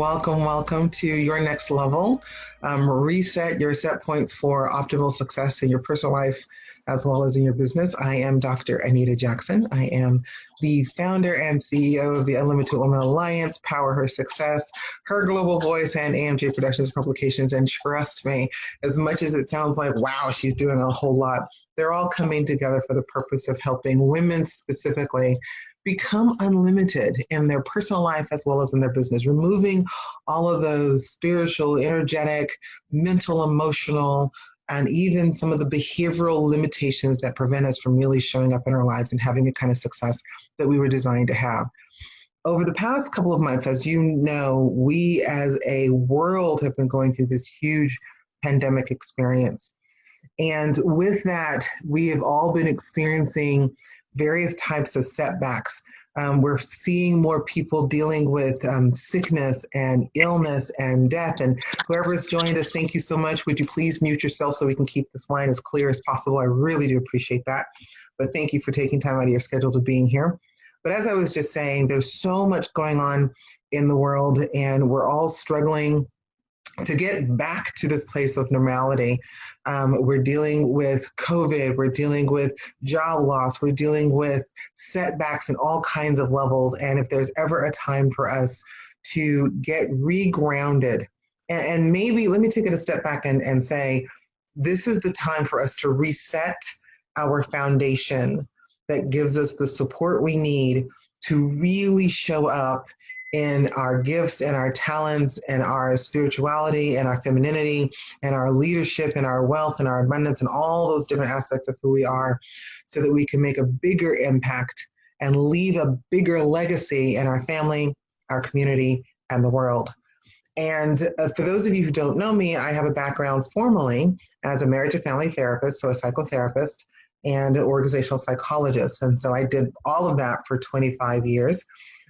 welcome to your next level. Reset your set points for optimal success in your personal life as well as in your business. I am Dr. Anita Jackson. I am the founder and CEO of the Unlimited Woman Alliance, Power Her Success, Her Global Voice, and AMJ Productions and Publications. And trust me, as much as it sounds like, wow, she's doing a whole lot, they're all coming together for the purpose of helping women specifically become unlimited in their personal life as well as in their business, removing all of those spiritual, energetic, mental, emotional, and even some of the behavioral limitations that prevent us from really showing up in our lives and having the kind of success that we were designed to have. Over the past couple of months, as you know, we as a world have been going through this huge pandemic experience. And with that, we have all been experiencing various types of setbacks. We're seeing more people dealing with sickness and illness and death. And whoever's joined us, thank you so much. Would you please mute yourself so we can keep this line as clear as possible? I really do appreciate that. But thank you for taking time out of your schedule to being here. But as I was just saying, there's so much going on in the world, and we're all struggling to get back to this place of normality. We're dealing with COVID, we're dealing with job loss, we're dealing with setbacks in all kinds of levels. And if there's ever a time for us to get regrounded, and maybe let me take it a step back and say, this is the time for us to reset our foundation that gives us the support we need to really show up in our gifts and our talents and our spirituality and our femininity and our leadership and our wealth and our abundance and all those different aspects of who we are, so that we can make a bigger impact and leave a bigger legacy in our family, our community, and the world. And for those of you who don't know me, I have a background formally as a marriage and family therapist, so a psychotherapist and an organizational psychologist. And so I did all of that for 25 years.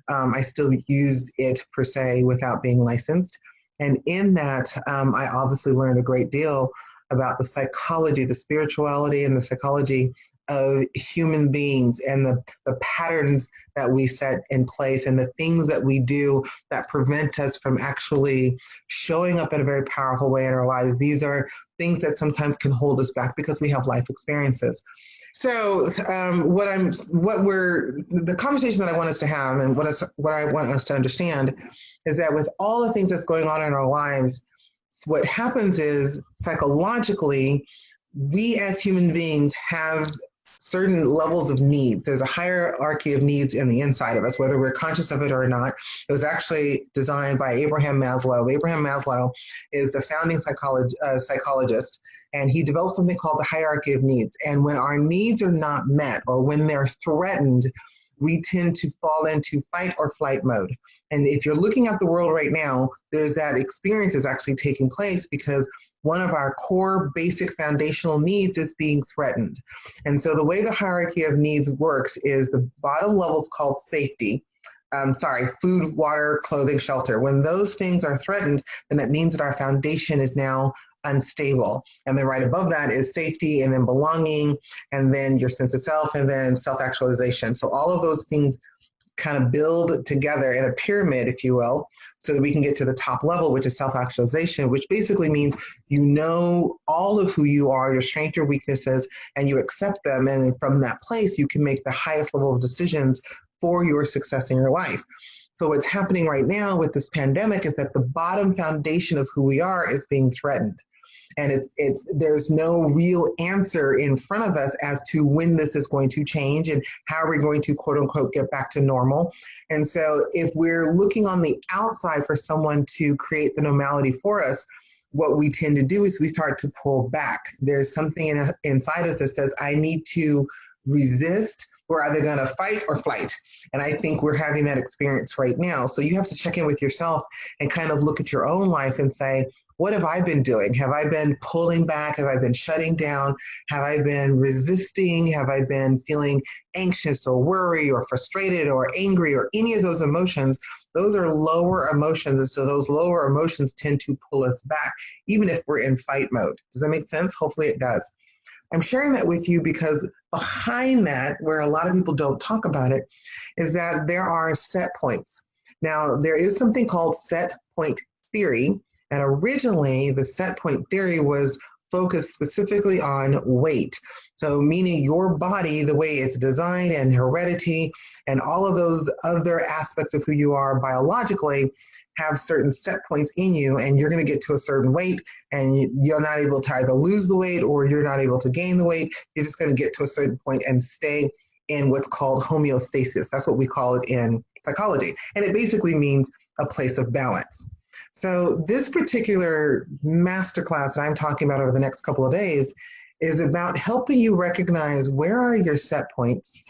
I still use it per se without being licensed. And in that, I obviously learned a great deal about the psychology, the spirituality and the psychology of human beings and the patterns that we set in place and the things that we do that prevent us from actually showing up in a very powerful way in our lives. These are things that sometimes can hold us back because we have life experiences. So the conversation that I want us to have and what I want us to understand is that with all the things that's going on in our lives, what happens is psychologically, we as human beings have certain levels of needs. There's a hierarchy of needs in the inside of us, whether we're conscious of it or not. It was actually designed by Abraham Maslow. Abraham Maslow is the founding psychologist, and he developed something called the hierarchy of needs. And when our needs are not met or when they're threatened, we tend to fall into fight or flight mode. And if you're looking at the world right now, there's that experience is actually taking place because one of our core basic foundational needs is being threatened. And so the way the hierarchy of needs works is the bottom level is called safety. Food, water, clothing, shelter. When those things are threatened, then that means that our foundation is now unstable. And then right above that is safety, and then belonging, and then your sense of self, and then self-actualization. So all of those things kind of build together in a pyramid, if you will, so that we can get to the top level, which is self-actualization, which basically means you know all of who you are, your strengths, your weaknesses, and you accept them. And from that place, you can make the highest level of decisions for your success in your life. So what's happening right now with this pandemic is that the bottom foundation of who we are is being threatened. And there's no real answer in front of us as to when this is going to change and how are we going to, quote unquote, get back to normal. And so if we're looking on the outside for someone to create the normality for us, what we tend to do is we start to pull back. There's something inside us that says, I need to resist. We're either going to fight or flight. And I think we're having that experience right now. So you have to check in with yourself and kind of look at your own life and say, what have I been doing? Have I been pulling back? Have I been shutting down? Have I been resisting? Have I been feeling anxious or worried or frustrated or angry or any of those emotions? Those are lower emotions. And so those lower emotions tend to pull us back, even if we're in fight mode. Does that make sense? Hopefully it does. I'm sharing that with you because behind that, where a lot of people don't talk about it, is that there are set points. Now, there is something called set point theory, and originally the set point theory was focused specifically on weight. So meaning your body, the way it's designed and heredity and all of those other aspects of who you are biologically have certain set points in you, and you're going to get to a certain weight and you're not able to either lose the weight or you're not able to gain the weight. You're just going to get to a certain point and stay in what's called homeostasis. That's what we call it in psychology. And it basically means a place of balance. So this particular masterclass that I'm talking about over the next couple of days is about helping you recognize where are your set points,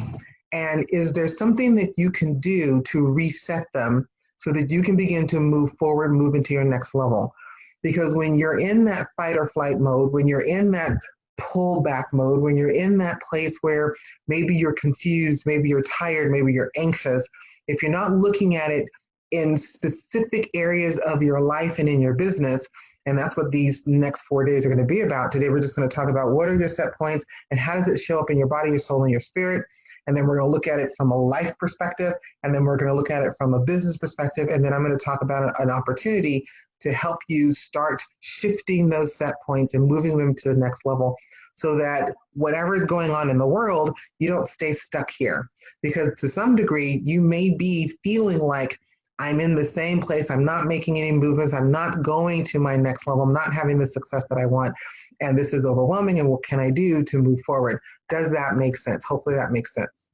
and is there something that you can do to reset them so that you can begin to move forward, move into your next level. Because when you're in that fight or flight mode, when you're in that pullback mode, when you're in that place where maybe you're confused, maybe you're tired, maybe you're anxious, if you're not looking at it in specific areas of your life and in your business, and that's what these next 4 days are going to be about. Today, we're just going to talk about what are your set points and how does it show up in your body, your soul, and your spirit. And then we're going to look at it from a life perspective, and then we're going to look at it from a business perspective, and then I'm going to talk about an opportunity to help you start shifting those set points and moving them to the next level so that whatever is going on in the world, you don't stay stuck here. Because to some degree, you may be feeling like I'm in the same place, I'm not making any movements, I'm not going to my next level, I'm not having the success that I want, and this is overwhelming, and what can I do to move forward? Does that make sense? Hopefully that makes sense.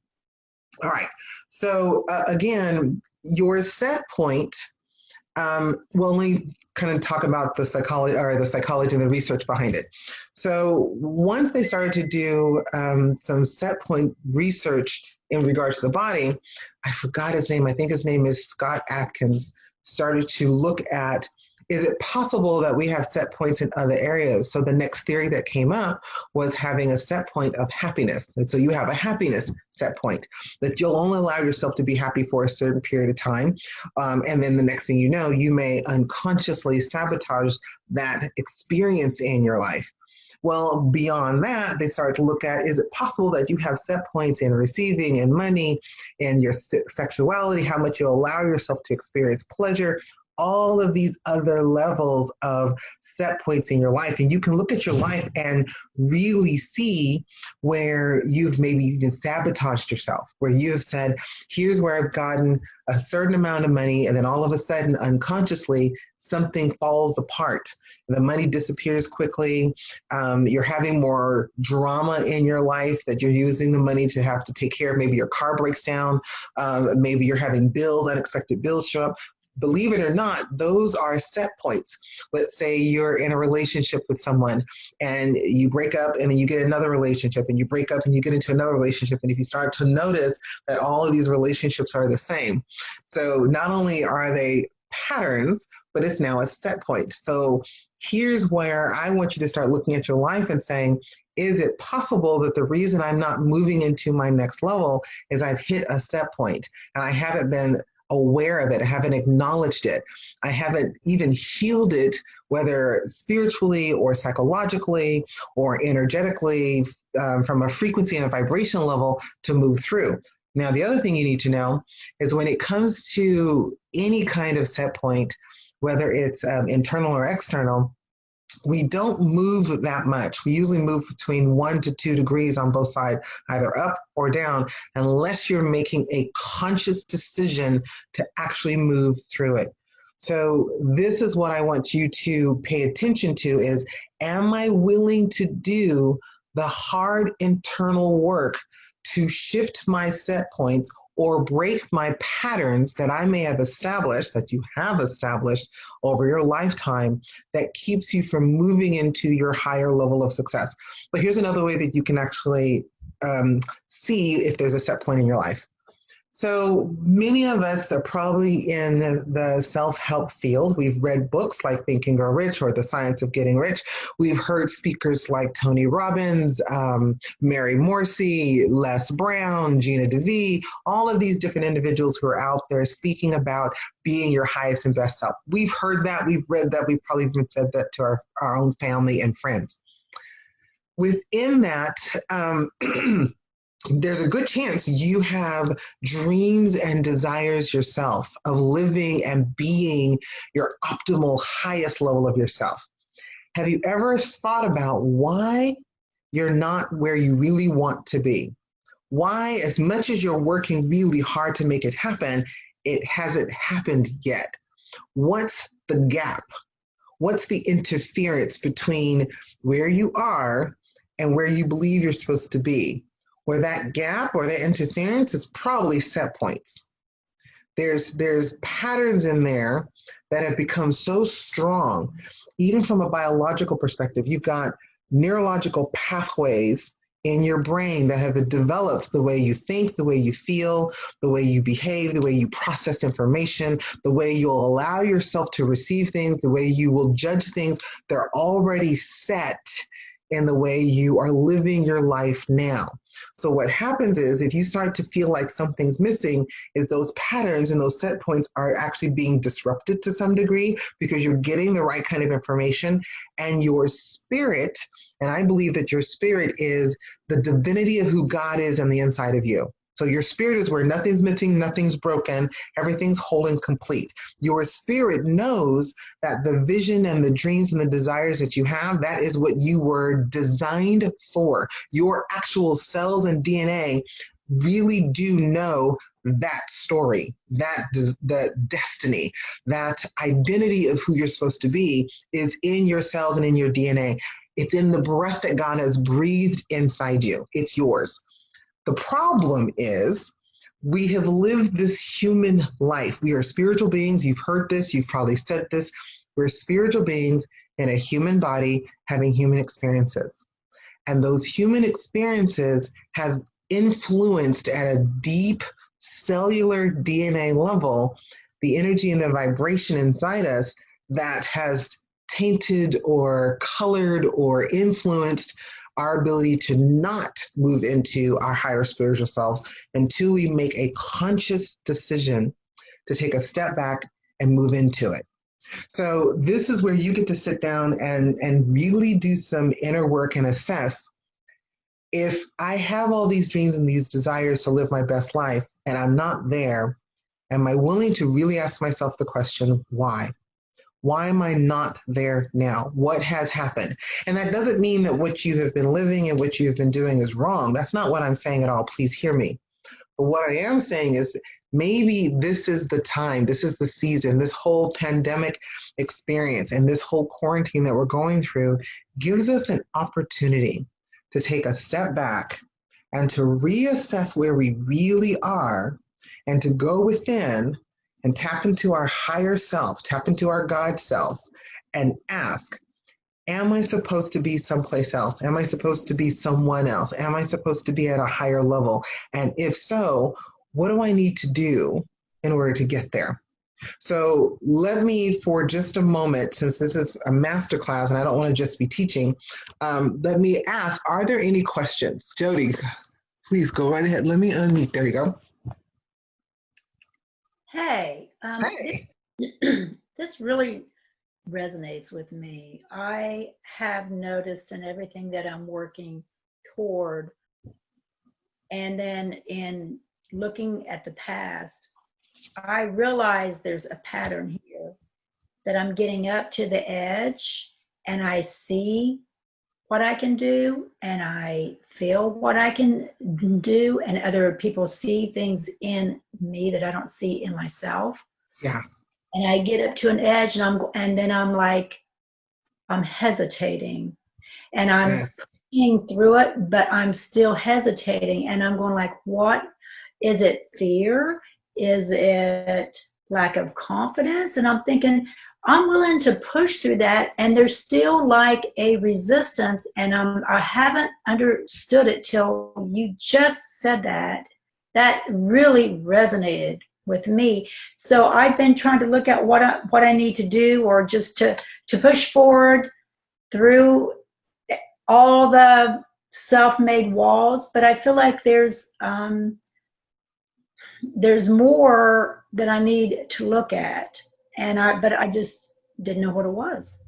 All right, so again, your set point, we'll only kind of talk about the psychology and the research behind it. So once they started to do some set point research in regards to the body, I forgot his name. I think his name is Scott Atkins, started to look at, is it possible that we have set points in other areas? So the next theory that came up was having a set point of happiness. And so you have a happiness set point that you'll only allow yourself to be happy for a certain period of time. And then the next thing you know, you may unconsciously sabotage that experience in your life. Well, beyond that, they started to look at, is it possible that you have set points in receiving and money and your sexuality, how much you allow yourself to experience pleasure, all of these other levels of set points in your life. And you can look at your life and really see where you've maybe even sabotaged yourself, where you have said, here's where I've gotten a certain amount of money, and then all of a sudden, unconsciously, something falls apart. The money disappears quickly. You're having more drama in your life that you're using the money to have to take care of. Maybe your car breaks down. Maybe you're having bills, unexpected bills show up. Believe it or not, those are set points. Let's say you're in a relationship with someone and you break up and then you get another relationship, and you break up and you get into another relationship. And if you start to notice that all of these relationships are the same. So not only are they patterns, but it's now a set point. So here's where I want you to start looking at your life and saying, is it possible that the reason I'm not moving into my next level is I've hit a set point and I haven't been aware of it, I haven't acknowledged it, I haven't even healed it, whether spiritually or psychologically or energetically, from a frequency and a vibration level to move through. Now, the other thing you need to know is when it comes to any kind of set point, whether it's internal or external, we don't move that much. We usually move between 1 to 2 degrees on both sides, either up or down, unless you're making a conscious decision to actually move through it. So this is what I want you to pay attention to is, am I willing to do the hard internal work to shift my set points or break my patterns that I may have established, that you have established over your lifetime, that keeps you from moving into your higher level of success? So here's another way that you can actually see if there's a set point in your life. So many of us are probably in the self-help field. We've read books like Think and Grow Rich or The Science of Getting Rich. We've heard speakers like Tony Robbins, Mary Morrissey, Les Brown, Gina DeVee, all of these different individuals who are out there speaking about being your highest and best self. We've heard that, we've read that, we've probably even said that to our own family and friends. Within that, there's a good chance you have dreams and desires yourself of living and being your optimal highest level of yourself. Have you ever thought about why you're not where you really want to be? Why, as much as you're working really hard to make it happen, it hasn't happened yet? What's the gap? What's the interference between where you are and where you believe you're supposed to be? Where that gap or that interference is probably set points. There's patterns in there that have become so strong, even from a biological perspective. You've got neurological pathways in your brain that have developed the way you think, the way you feel, the way you behave, the way you process information, the way you'll allow yourself to receive things, the way you will judge things. They're already set in the way you are living your life now. So what happens is, if you start to feel like something's missing, is those patterns and those set points are actually being disrupted to some degree, because you're getting the right kind of information, and your spirit, and I believe that your spirit is the divinity of who God is on the inside of you. So your spirit is where nothing's missing, nothing's broken, everything's whole and complete. Your spirit knows that the vision and the dreams and the desires that you have, that is what you were designed for. Your actual cells and DNA really do know that story, the destiny, that identity of who you're supposed to be is in your cells and in your DNA. It's in the breath that God has breathed inside you. It's yours. The problem is, we have lived this human life. We are spiritual beings. You've heard this. You've probably said this. We're spiritual beings in a human body having human experiences. And those human experiences have influenced at a deep cellular DNA level the energy and the vibration inside us that has tainted or colored or influenced our ability to not move into our higher spiritual selves until we make a conscious decision to take a step back and move into it. So this is where you get to sit down and really do some inner work and assess, if I have all these dreams and these desires to live my best life and I'm not there, am I willing to really ask myself the question, why? Why am I not there now? What has happened? And that doesn't mean that what you have been living and what you have been doing is wrong. That's not what I'm saying at all. Please hear me. But what I am saying is, maybe this is the time, this is the season, this whole pandemic experience and this whole quarantine that we're going through gives us an opportunity to take a step back and to reassess where we really are, and to go within and tap into our higher self, tap into our God self, and ask, am I supposed to be someplace else? Am I supposed to be someone else? Am I supposed to be at a higher level? And if so, what do I need to do in order to get there? So let me, for just a moment, since this is a masterclass and I don't want to just be teaching, let me ask, are there any questions? Jody, please go right ahead. Let me unmute. There you go. Hey, Hey. this really resonates with me. I have noticed in everything that I'm working toward, and then in looking at the past, I realize there's a pattern here, that I'm getting up to the edge and I see what I can do and I feel what I can do, and other people see things in me that I don't see in myself. Yeah. And I get up to an edge and then I'm like, I'm hesitating and I'm Yes. pushing through it, but I'm still hesitating, and I'm going like, what is it? Fear? Is it lack of confidence? And I'm thinking, I'm willing to push through that, and there's still like a resistance, and I haven't understood it till you just said that. That really resonated with me. So I've been trying to look at what I need to do, or just to push forward through all the self-made walls. But I feel like there's more that I need to look at, but I just didn't know what it was.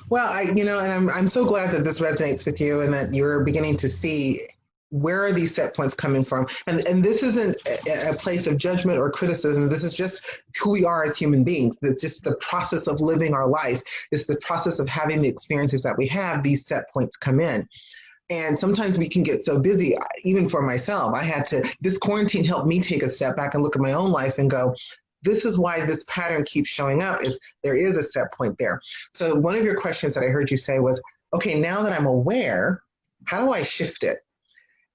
Well, and I'm so glad that this resonates with you and that you're beginning to see where are these set points coming from? And this isn't a place of judgment or criticism. This is just who we are as human beings. It's just the process of living our life. It's the process of having the experiences that we have. These set points come in. And sometimes we can get so busy, even for myself, this quarantine helped me take a step back and look at my own life and go, this is why this pattern keeps showing up, is there is a set point there. So one of your questions that I heard you say was, okay, now that I'm aware, how do I shift it?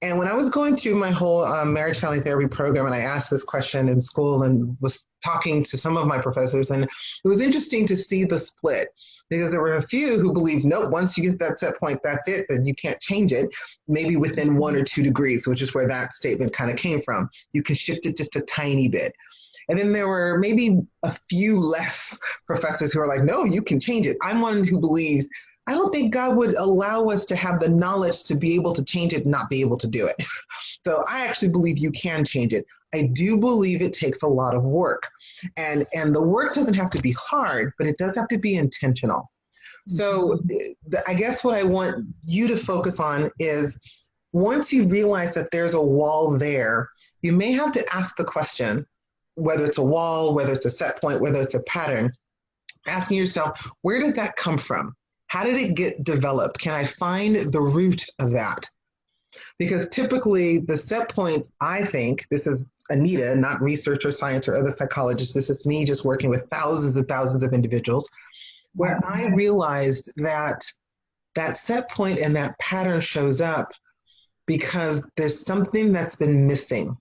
And when I was going through my whole marriage family therapy program, and I asked this question in school and was talking to some of my professors, and it was interesting to see the split, because there were a few who believed, nope, once you get that set point, that's it, then you can't change it, maybe within 1 or 2 degrees, which is where that statement kind of came from. You can shift it just a tiny bit. And then there were maybe a few less professors who are like, no, you can change it. I'm one who believes, I don't think God would allow us to have the knowledge to be able to change it and not be able to do it. So I actually believe you can change it. I do believe it takes a lot of work. And the work doesn't have to be hard, but it does have to be intentional. So I guess what I want you to focus on is, once you realize that there's a wall there, you may have to ask the question, whether it's a wall, whether it's a set point, whether it's a pattern, asking yourself, where did that come from? How did it get developed? Can I find the root of that? Because typically the set points, I think, this is Anita, not research or science or other psychologists, this is me just working with thousands and thousands of individuals, where I realized that that set point and that pattern shows up because there's something that's been missing.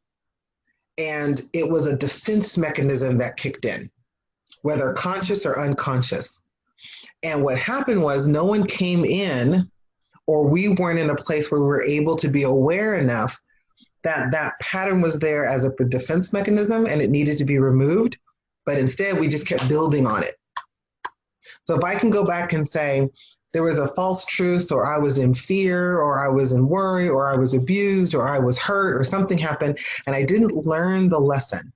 And it was a defense mechanism that kicked in, whether conscious or unconscious. And what happened was no one came in, or we weren't in a place where we were able to be aware enough that that pattern was there as a defense mechanism and it needed to be removed. But instead, we just kept building on it. So if I can go back and say, there was a false truth, or I was in fear, or I was in worry, or I was abused, or I was hurt, or something happened, and I didn't learn the lesson.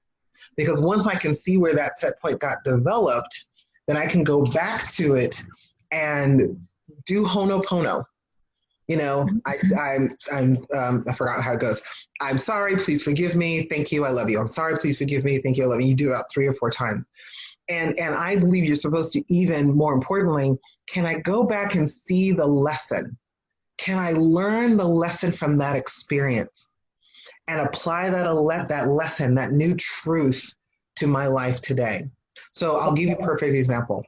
Because once I can see where that set point got developed, then I can go back to it and do Ho'oponopono. You know, I forgot how it goes. I'm sorry, please forgive me. Thank you, I love you. I'm sorry, please forgive me. Thank you, I love you. You do it about 3 or 4 times. And I believe you're supposed to, even more importantly, can I go back and see the lesson? Can I learn the lesson from that experience and apply that lesson, that new truth to my life today? So I'll give you a perfect example.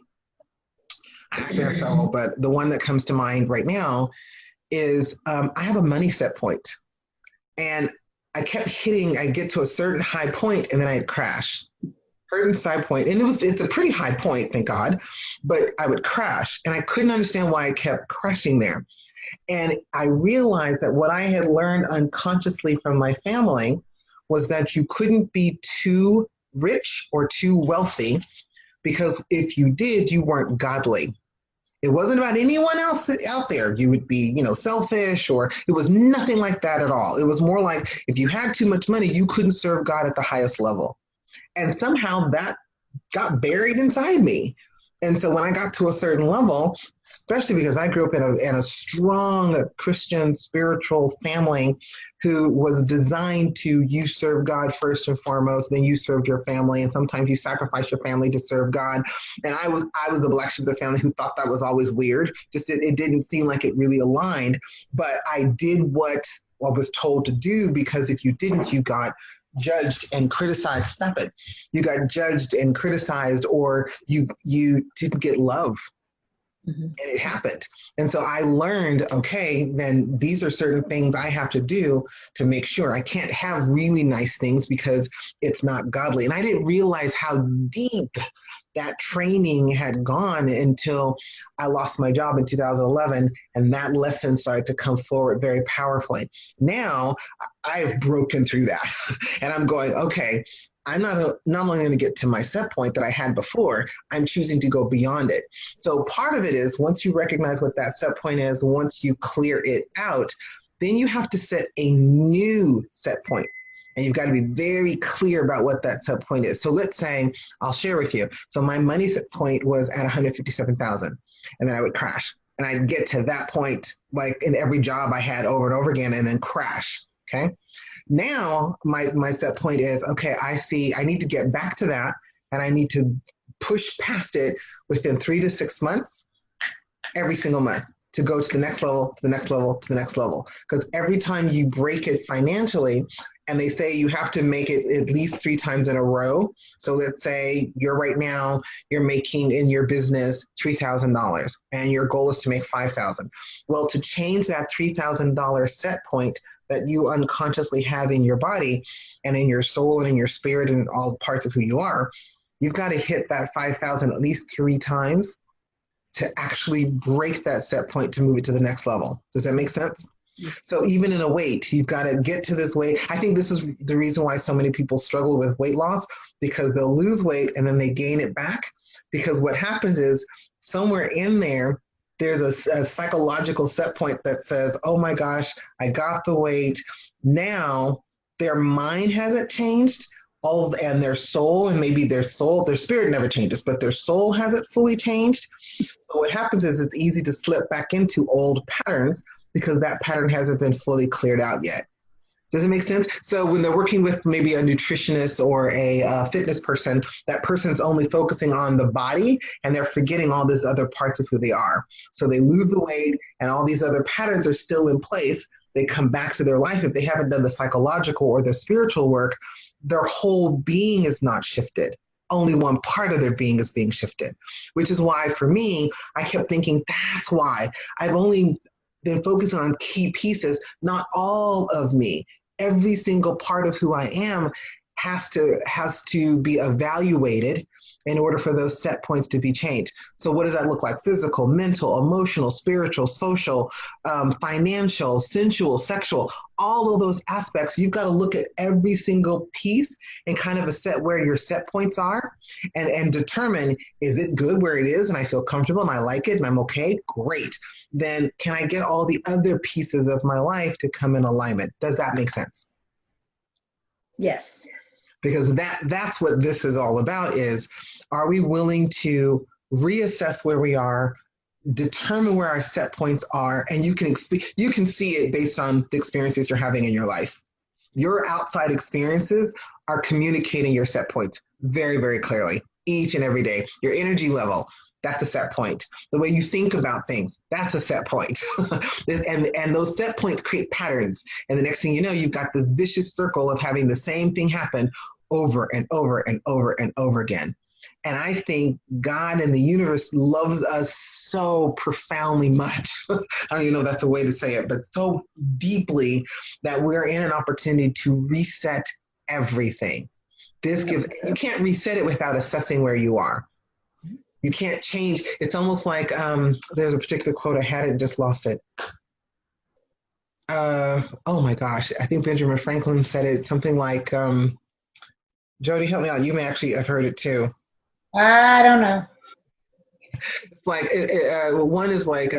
I actually have several, but the one that comes to mind right now is I have a money set point. And I kept hitting, I get to a certain high point and then I'd crash. Certain side point, and it's a pretty high point, thank God, but I would crash, and I couldn't understand why I kept crashing there. And I realized that what I had learned unconsciously from my family was that you couldn't be too rich or too wealthy, because if you did, you weren't godly. It wasn't about anyone else out there. You would be, selfish, or it was nothing like that at all. It was more like, if you had too much money, you couldn't serve God at the highest level. And somehow that got buried inside me. And so when I got to a certain level, especially because I grew up in a strong Christian spiritual family who was designed to, you serve God first and foremost, then you served your family, and sometimes you sacrifice your family to serve God. And I was the black sheep of the family who thought that was always weird. Just it didn't seem like it really aligned. But I did what I was told to do, because if you didn't, you got judged and criticized. Stop it. You got judged and criticized, or you didn't get love. Mm-hmm. And it happened. And so I learned, okay, then these are certain things I have to do to make sure. I can't have really nice things because it's not godly. And I didn't realize how deep that training had gone until I lost my job in 2011, and that lesson started to come forward very powerfully. Now I've broken through that and I'm going, okay, I'm not only going to get to my set point that I had before, I'm choosing to go beyond it. So part of it is, once you recognize what that set point is, once you clear it out, then you have to set a new set point. And you've got to be very clear about what that set point is. So let's say, I'll share with you. So my money set point was at 157,000, and then I would crash. And I'd get to that point, like in every job I had over and over again, and then crash. Okay. Now my set point is, okay, I see I need to get back to that, and I need to push past it within 3 to 6 months, every single month, to go to the next level, to the next level, to the next level. Because every time you break it financially, and they say you have to make it at least 3 times in a row. So let's say you're making in your business $3,000 and your goal is to make 5,000. Well, to change that $3,000 set point that you unconsciously have in your body and in your soul and in your spirit and all parts of who you are, you've got to hit that 5,000 at least 3 times to actually break that set point to move it to the next level. Does that make sense? So even in a weight, you've got to get to this weight. I think this is the reason why so many people struggle with weight loss, because they'll lose weight and then they gain it back. Because what happens is somewhere in there, there's a psychological set point that says, oh my gosh, I got the weight. Now their mind hasn't changed, and their soul, and maybe their spirit never changes, but their soul hasn't fully changed. So what happens is it's easy to slip back into old patterns because that pattern hasn't been fully cleared out yet. Does it make sense? So when they're working with maybe a nutritionist or a fitness person, that person's only focusing on the body and they're forgetting all these other parts of who they are. So they lose the weight and all these other patterns are still in place. They come back to their life. If they haven't done the psychological or the spiritual work, their whole being is not shifted. Only one part of their being is being shifted, which is why for me, I kept thinking that's why I've only been focusing on key pieces, not all of me. Every single part of who I am has to be evaluated in order for those set points to be changed. So what does that look like? Physical, mental, emotional, spiritual, social, financial, sensual, sexual, all of those aspects. You've got to look at every single piece and kind of assess where your set points are and determine, is it good where it is and I feel comfortable and I like it and I'm okay? Great. Then can I get all the other pieces of my life to come in alignment? Does that make sense? Yes. Because that's what this is all about, is are we willing to reassess where we are, determine where our set points are, and you can see it based on the experiences you're having in your life. Your outside experiences are communicating your set points very, very clearly each and every day. Your energy level, that's a set point. The way you think about things, that's a set point. and those set points create patterns. And the next thing you know, you've got this vicious circle of having the same thing happen over and over and over and over again. And I think God and the universe loves us so profoundly much. I don't even know if that's a way to say it, but so deeply that we're in an opportunity to reset everything. You can't reset it without assessing where you are. You can't change. It's almost like there's a particular quote I had it and just lost it. Oh my gosh. I think Benjamin Franklin said it, something like, Jody, help me out. You may actually have heard it too. I don't know. It's like, one is like,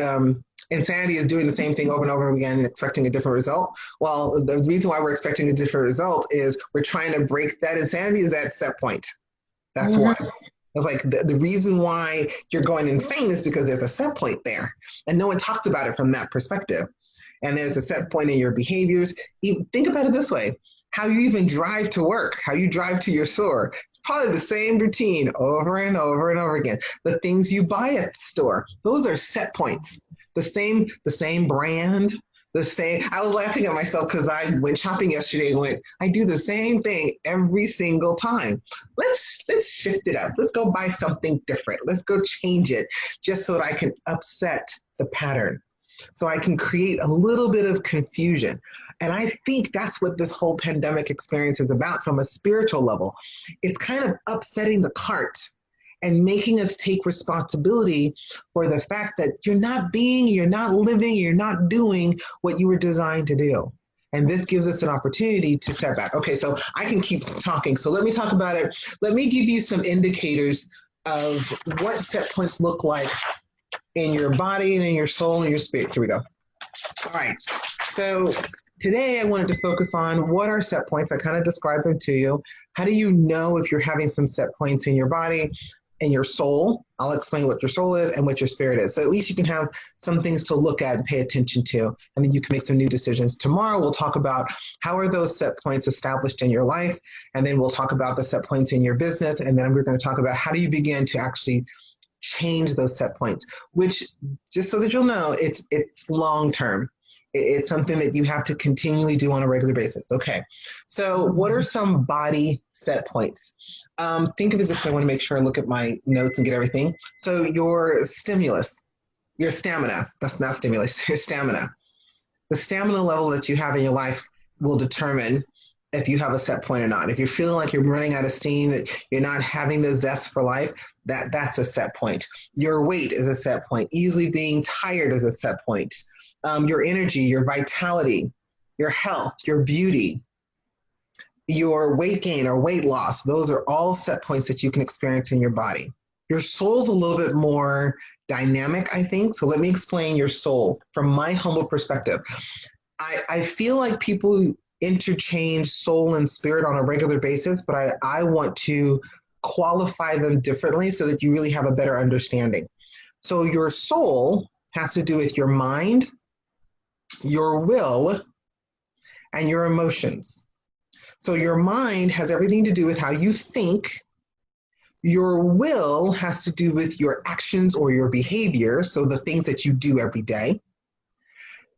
insanity is doing the same thing over and over again and expecting a different result. Well, the reason why we're expecting a different result is we're trying to break that insanity is that set point. That's why. It's like the reason why you're going insane is because there's a set point there. And no one talks about it from that perspective. And there's a set point in your behaviors. Think about it this way. How you even drive to work, how you drive to your store. It's probably the same routine over and over and over again. The things you buy at the store, those are set points. The same brand, the same. I was laughing at myself because I went shopping yesterday and I do the same thing every single time. Let's shift it up. Let's go buy something different. Let's go change it just so that I can upset the pattern. So I can create a little bit of confusion. And I think that's what this whole pandemic experience is about from a spiritual level. It's kind of upsetting the cart and making us take responsibility for the fact that you're not living, you're not doing what you were designed to do. And this gives us an opportunity to step back. Okay, so I can keep talking. So let me talk about it. Let me give you some indicators of what set points look like in your body and in your soul and your spirit. Here we go. All right. So today I wanted to focus on what are set points. I kind of described them to you. How do you know if you're having some set points in your body? and your soul. I'll explain what your soul is and what your spirit is. So at least you can have some things to look at and pay attention to, and then you can make some new decisions. Tomorrow, we'll talk about how are those set points established in your life, and then we'll talk about the set points in your business, and then we're going to talk about how do you begin to actually change those set points, which, just so that you'll know, it's long term. It's something that you have to continually do on a regular basis. Okay, so what are some body set points? Think of it this way. I want to make sure I look at my notes and get everything. So your stimulus, your stamina, that's not stimulus, your stamina. The stamina level that you have in your life will determine if you have a set point or not. If you're feeling like you're running out of steam, that you're not having the zest for life, that's a set point. Your weight is a set point. Easily being tired is a set point. Your energy, your vitality, your health, your beauty, your weight gain or weight loss, those are all set points that you can experience in your body. Your soul's a little bit more dynamic, I think. So let me explain your soul from my humble perspective. I feel like people interchange soul and spirit on a regular basis, but I want to qualify them differently so that you really have a better understanding. So your soul has to do with your mind, your will, and your emotions. So your mind has everything to do with how you think. Your will has to do with your actions or your behavior, so the things that you do every day.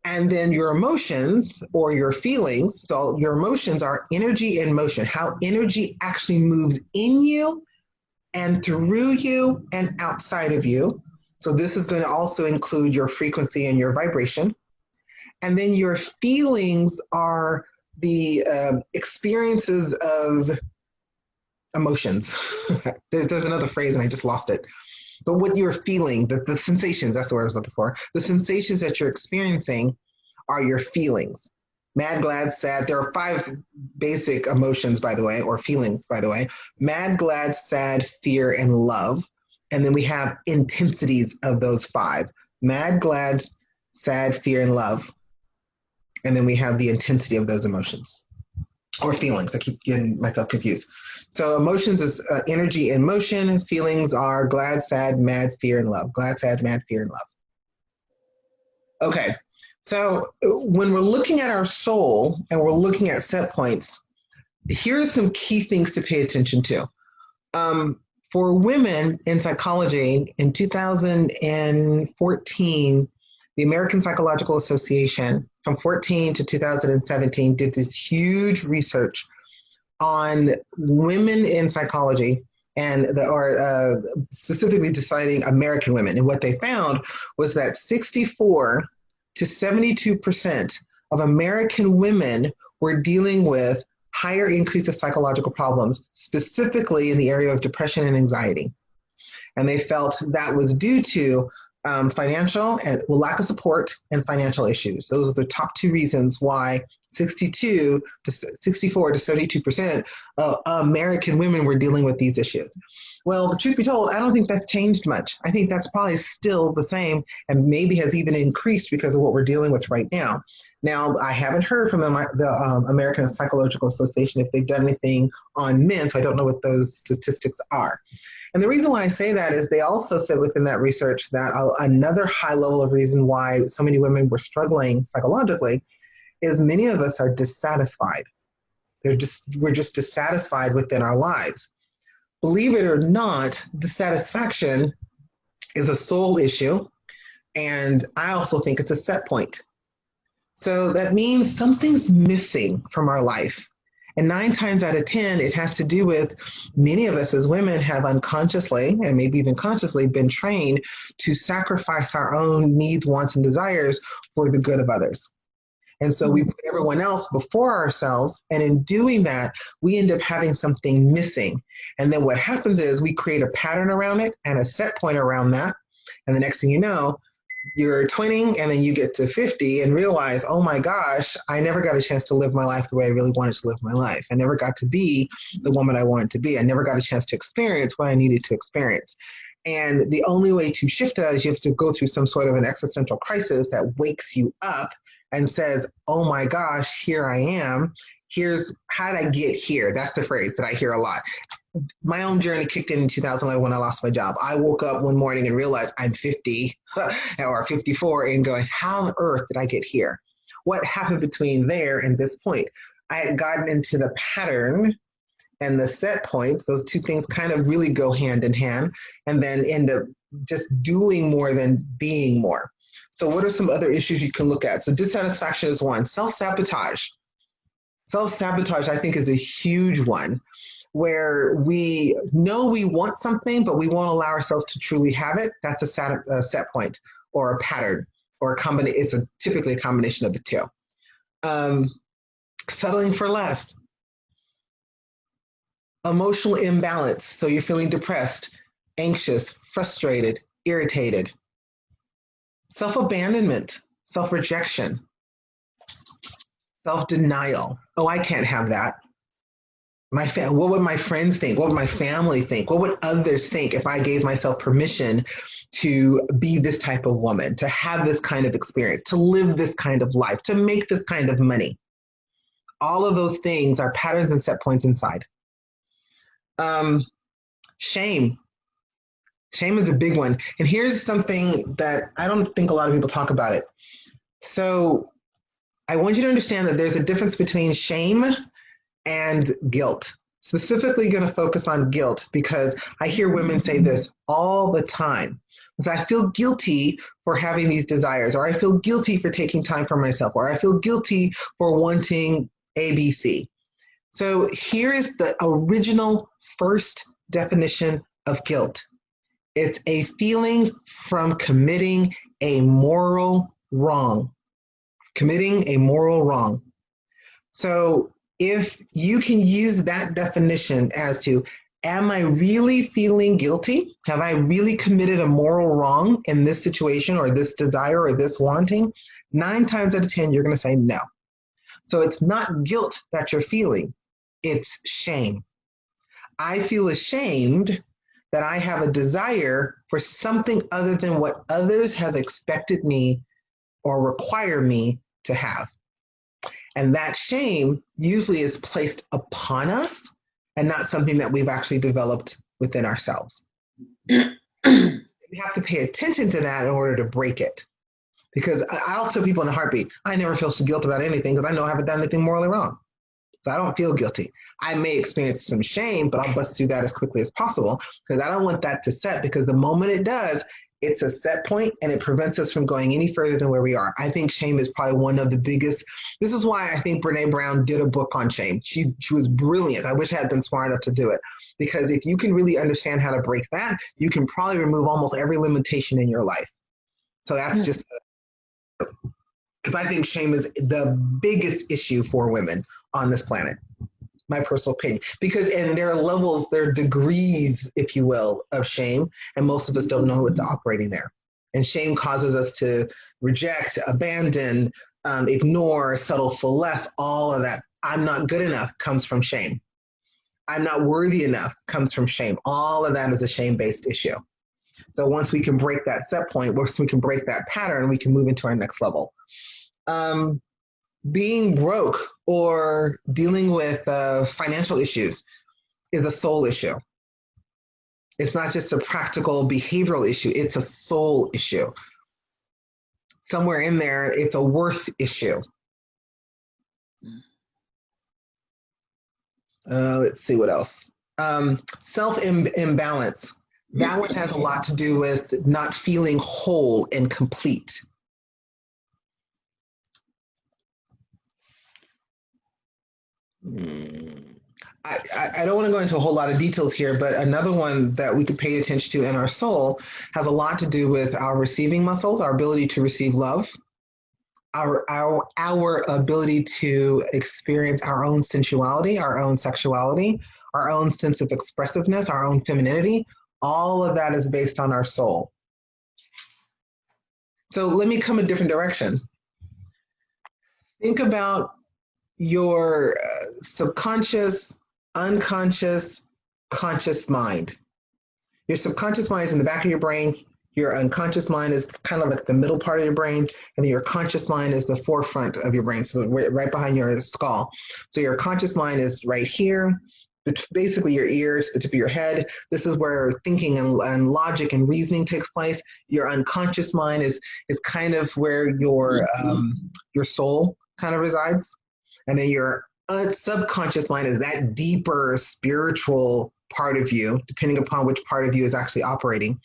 And then your emotions or your feelings, so your emotions are energy in motion, how energy actually moves in you and through you and outside of you. So this is going to also include your frequency and your vibration. And then your feelings are the experiences of emotions. There's another phrase and I just lost it. But what you're feeling, the sensations, that's the word I was looking for. The sensations that you're experiencing are your feelings. Mad, glad, sad. There are 5 basic emotions, by the way, or feelings, by the way. Mad, glad, sad, fear, and love. And then we have intensities of those 5. Mad, glad, sad, fear, and love. And then we have the intensity of those emotions or feelings. I keep getting myself confused. So emotions is energy in motion. Feelings are glad, sad, mad, fear, and love. Glad, sad, mad, fear, and love. Okay. So when we're looking at our soul and we're looking at set points, here are some key things to pay attention to. For women in psychology, in 2014, the American Psychological Association from 14 to 2017 did this huge research on women in psychology and specifically deciding American women. And what they found was that 64 to 72% of American women were dealing with higher increase of psychological problems, specifically in the area of depression and anxiety. And they felt that was due to financial and lack of support and financial issues. Those are the top 2 reasons why 64 to 72% of American women were dealing with these issues. Well, the truth be told, I don't think that's changed much. I think that's probably still the same and maybe has even increased because of what we're dealing with right now. Now, I haven't heard from the American Psychological Association if they've done anything on men, so I don't know what those statistics are. And the reason why I say that is they also said within that research that another high level of reason why so many women were struggling psychologically is many of us are dissatisfied. We're just dissatisfied within our lives. Believe it or not, dissatisfaction is a soul issue, and I also think it's a set point. So that means something's missing from our life. And 9 times out of 10, it has to do with many of us as women have unconsciously and maybe even consciously been trained to sacrifice our own needs, wants, and desires for the good of others. And so we put everyone else before ourselves. And in doing that, we end up having something missing. And then what happens is we create a pattern around it and a set point around that. And the next thing you know, you're 20 and then you get to 50 and realize, oh my gosh, I never got a chance to live my life the way I really wanted to live my life. I never got to be the woman I wanted to be. I never got a chance to experience what I needed to experience. And the only way to shift that is you have to go through some sort of an existential crisis that wakes you up and says, oh my gosh, here I am. Here's how did I get here? That's the phrase that I hear a lot. my own journey kicked in 2011 when I lost my job. I woke up one morning and realized I'm 50 or 54 and going, how on earth did I get here? What happened between there and this point? I had gotten into the pattern and the set points. Those two things kind of really go hand in hand, and then end up just doing more than being more. So what are some other issues you can look at? So dissatisfaction is one. Self-sabotage. Self-sabotage, I think, is a huge one, where we know we want something, but we won't allow ourselves to truly have it. That's a set point or a pattern or a combination. It's typically a combination of the two. Settling for less. Emotional imbalance. So you're feeling depressed, anxious, frustrated, irritated. Self-abandonment, self-rejection, self-denial. Oh, I can't have that. What would my friends think? What would my family think? What would others think if I gave myself permission to be this type of woman, to have this kind of experience, to live this kind of life, to make this kind of money? All of those things are patterns and set points inside. Shame. Shame is a big one. And here's something that I don't think a lot of people talk about it. So I want you to understand that there's a difference between shame and guilt. Specifically going to focus on guilt because I hear women say this all the time. I feel guilty for having these desires, or I feel guilty for taking time for myself, or I feel guilty for wanting ABC. So here is the original first definition of guilt. It's a feeling from committing a moral wrong. Committing a moral wrong. So if you can use that definition as to, am I really feeling guilty? Have I really committed a moral wrong in this situation or this desire or this wanting? 9 times out of 10, you're going to say no. So it's not guilt that you're feeling. It's shame. I feel ashamed that I have a desire for something other than what others have expected me or require me to have. And that shame usually is placed upon us and not something that we've actually developed within ourselves. We have to pay attention to that in order to break it. Because I'll tell people in a heartbeat, I never feel guilt about anything because I know I haven't done anything morally wrong. So I don't feel guilty. I may experience some shame, but I'll bust through that as quickly as possible because I don't want that to set, because the moment it does, it's a set point and it prevents us from going any further than where we are. I think shame is probably one of the biggest. This is why I think Brene Brown did a book on shame. She was brilliant. I wish I had been smart enough to do it, because if you can really understand how to break that, you can probably remove almost every limitation in your life. So that's just, because I think shame is the biggest issue for women on this planet. My personal opinion, because there are levels, there are degrees, if you will, of shame, and most of us don't know what's operating there. And shame causes us to reject, abandon, ignore, settle for less. All of that. I'm not good enough comes from shame. I'm not worthy enough comes from shame. All of that is a shame-based issue. So once we can break that set point, once we can break that pattern, we can move into our next level. Being broke or dealing with financial issues is a soul issue. It's not just a practical behavioral issue, it's a soul issue. Somewhere in there, it's a worth issue. Let's see what else. Self-imbalance. That one has a lot to do with not feeling whole and complete. I don't want to go into a whole lot of details here, but another one that we could pay attention to in our soul has a lot to do with our receiving muscles, our ability to receive love, our ability to experience our own sensuality, our own sexuality, our own sense of expressiveness, our own femininity. All of that is based on our soul. So let me come a different direction. Think about your subconscious, unconscious, conscious mind. Your subconscious mind is in the back of your brain. Your unconscious mind is kind of like the middle part of your brain, and then your conscious mind is the forefront of your brain, so right behind your skull. So your conscious mind is right here. basically your ears, the tip of your head. This is where thinking and logic and reasoning takes place. Your unconscious mind is kind of where your soul kind of resides. And then your subconscious mind is that deeper spiritual part of you, depending upon which part of you is actually operating.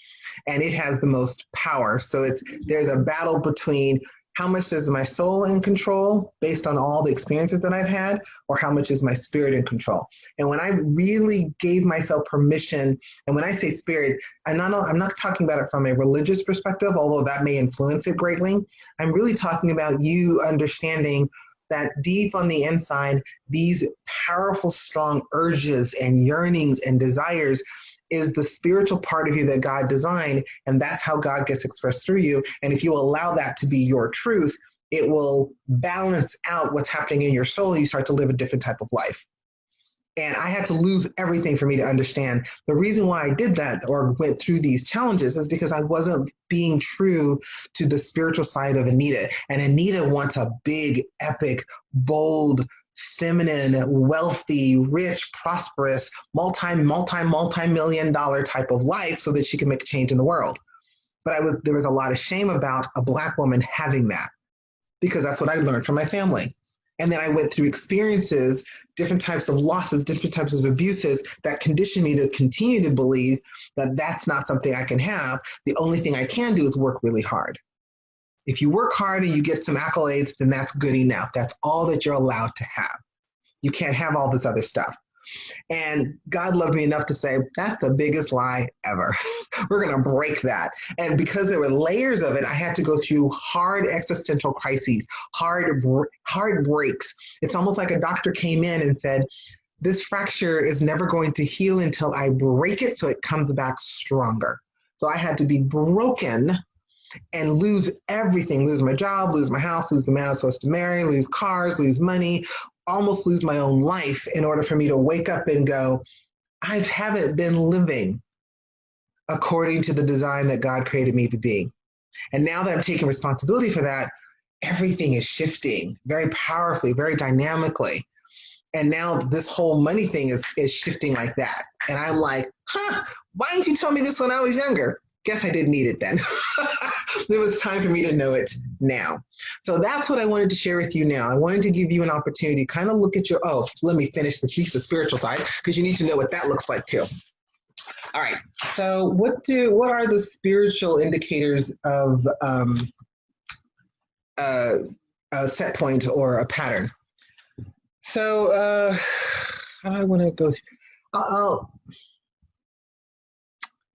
And it has the most power. So there's a battle between how much is my soul in control based on all the experiences that I've had, or how much is my spirit in control? And when I really gave myself permission, and when I say spirit, I'm not talking about it from a religious perspective, although that may influence it greatly. I'm really talking about you understanding that deep on the inside, these powerful, strong urges and yearnings and desires is the spiritual part of you that God designed, and that's how God gets expressed through you. And if you allow that to be your truth, it will balance out what's happening in your soul, and you start to live a different type of life. And I had to lose everything for me to understand. The reason why I did that or went through these challenges is because I wasn't being true to the spiritual side of Anita. And Anita wants a big, epic, bold, feminine, wealthy, rich, prosperous, multi-million dollar type of life so that she can make a change in the world. But there was a lot of shame about a Black woman having that, because that's what I learned from my family. And then I went through experiences, different types of losses, different types of abuses that conditioned me to continue to believe that that's not something I can have. The only thing I can do is work really hard. If you work hard and you get some accolades, then that's good enough. That's all that you're allowed to have. You can't have all this other stuff. And God loved me enough to say, that's the biggest lie ever. We're going to break that. And because there were layers of it, I had to go through hard existential crises, hard breaks. It's almost like a doctor came in and said, this fracture is never going to heal until I break it so it comes back stronger. So I had to be broken and lose everything, lose my job, lose my house, lose the man I was supposed to marry, lose cars, lose money, almost lose my own life in order for me to wake up and go, I haven't been living according to the design that God created me to be. And now that I'm taking responsibility for that, everything is shifting very powerfully, very dynamically. And now this whole money thing is shifting like that. And I'm like, why didn't you tell me this when I was younger? Guess I didn't need it then. It was time for me to know it now. So that's what I wanted to share with you now. I wanted to give you an opportunity to kind of look at let me finish the spiritual side, because you need to know what that looks like too. All right. So what are the spiritual indicators of a set point or a pattern? So how do I want to go?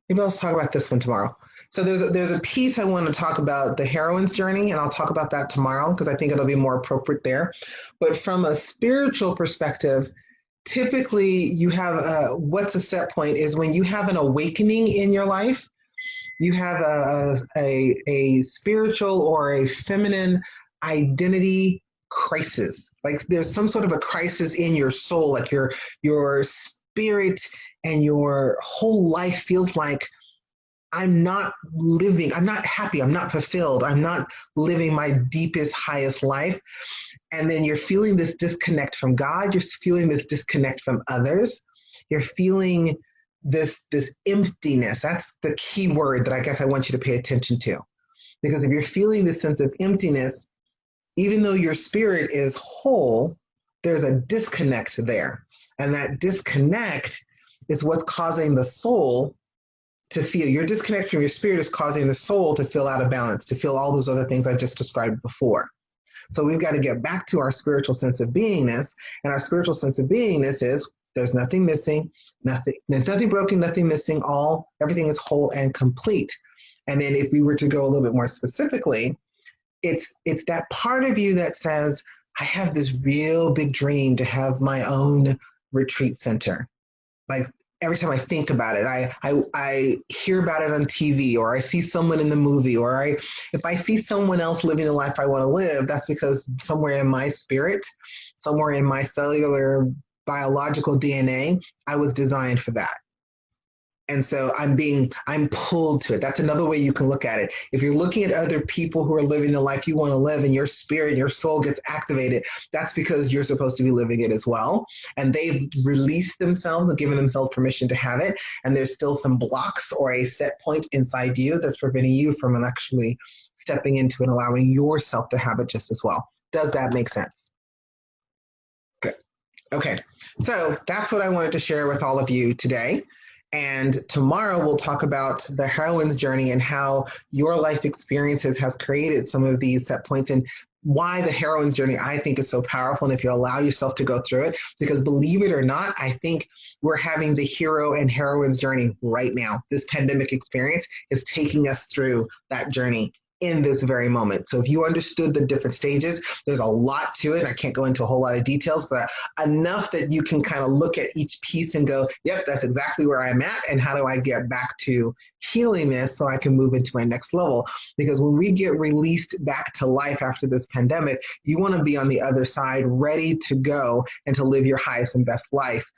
Maybe I'll talk about this one tomorrow. So there's a piece I want to talk about, the heroine's journey, and I'll talk about that tomorrow because I think it'll be more appropriate there. But from a spiritual perspective, typically you have what's a set point is when you have an awakening in your life. You have a spiritual or a feminine identity crisis. Like there's some sort of a crisis in your soul, like your spirit and your whole life feels like I'm not living, I'm not happy, I'm not fulfilled, I'm not living my deepest, highest life. And then you're feeling this disconnect from God, you're feeling this disconnect from others, you're feeling this emptiness. That's the key word that I guess I want you to pay attention to. Because if you're feeling this sense of emptiness, even though your spirit is whole, there's a disconnect there. And that disconnect is what's causing the soul to feel. Your disconnect from your spirit is causing the soul to feel out of balance, to feel all those other things I just described before. So we've got to get back to our spiritual sense of beingness. And our spiritual sense of beingness is there's nothing missing, there's nothing broken, nothing missing, everything is whole and complete. And then if we were to go a little bit more specifically, it's that part of you that says, I have this real big dream to have my own retreat center. Like every time I think about it, I hear about it on TV, or I see someone in the movie, or if I see someone else living the life I want to live, that's because somewhere in my spirit, somewhere in my cellular biological DNA, I was designed for that. And so I'm pulled to it. That's another way you can look at it. If you're looking at other people who are living the life you want to live and your spirit, your soul gets activated, that's because you're supposed to be living it as well. And they've released themselves and given themselves permission to have it. And there's still some blocks or a set point inside you that's preventing you from actually stepping into and allowing yourself to have it just as well. Does that make sense? Good. Okay. So that's what I wanted to share with all of you today. And tomorrow we'll talk about the heroine's journey and how your life experiences has created some of these set points and why the heroine's journey I think is so powerful. And if you allow yourself to go through it, because believe it or not, I think we're having the hero and heroine's journey right now. This pandemic experience is taking us through that journey in this very moment. So if you understood the different stages, there's a lot to it. I can't go into a whole lot of details, but enough that you can kind of look at each piece and go, yep, that's exactly where I'm at. And how do I get back to healing this so I can move into my next level? Because when we get released back to life after this pandemic, you want to be on the other side, ready to go and to live your highest and best life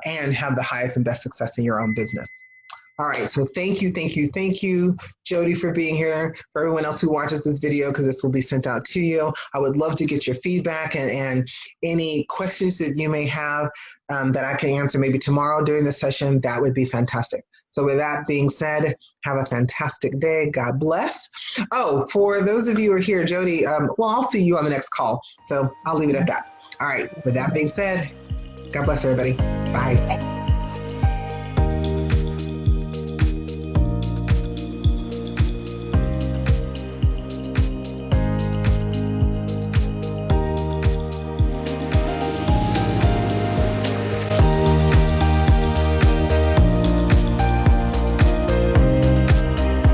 and have the highest and best success in your own business. All right, so thank you, Jody, for being here. For everyone else who watches this video, because this will be sent out to you, I would love to get your feedback and any questions that you may have that I can answer maybe tomorrow during the session. That would be fantastic. So with that being said, have a fantastic day. God bless. Oh, for those of you who are here, Jody, well, I'll see you on the next call. So I'll leave it at that. All right, with that being said, God bless everybody. Bye.